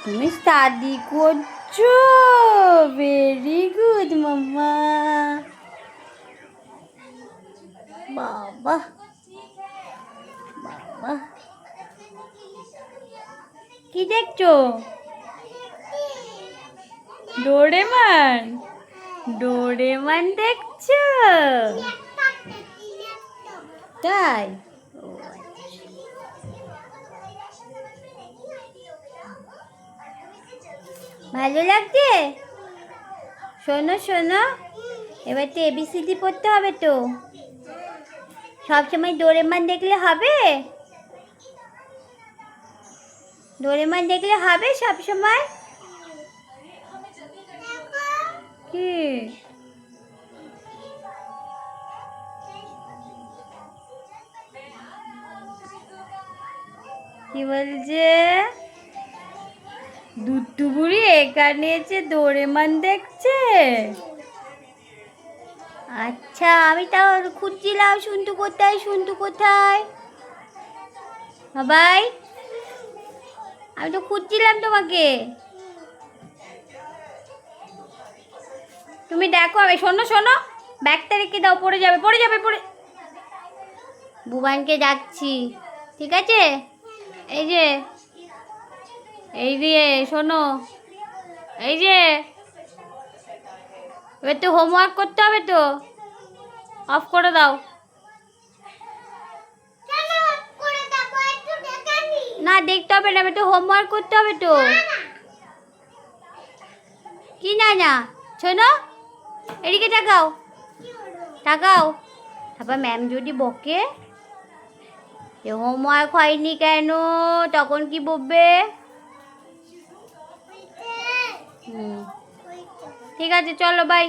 তুমি স্টাডি করছো? Very good মাম্মা। বাবা বাবা, কি দেখছো? ডোরেমন? ডোরেমন দেখছো? তাই? ভালো লাগছে? শোনো শোনো, এবার তো এবিসিডি পড়তে হবে তো। সবসময় ডোরেমন দেখলে হবে? ডোরেমন দেখলে হবে সবসময়? কি কি বলছে? দুট্টু বুড়ি এখানে এসে ডোরেমন দেখছে? আচ্ছা, আমি তাও খুঁজছিলাম সন্তু কোথায়, সন্তু কোথায়। বাবাই, আমি তো খুঁজছিলাম তোমাকে। তুমি দেখো। আমি শোনো শোনো, ব্যাগটা রেখে দাও, পড়ে যাবে পড়ে যাবে পড়ে। বুবানকে ডাকছি, ঠিক আছে? এই যে, এই দিয়ে শোনো, এই যে, এবার তো হোমওয়ার্ক করতে হবে তো। অফ করে দাও। না দেখতে হবে না, এবার তো হোমওয়ার্ক করতে হবে তো। কি না না, শোনো, এদিকে তাকাও, তাকাও। তারপর ম্যাম যদি বকে যে হোমওয়ার্ক হয়নি কেন, তখন কি বলবে? ঠিক আছে, চলো বাই।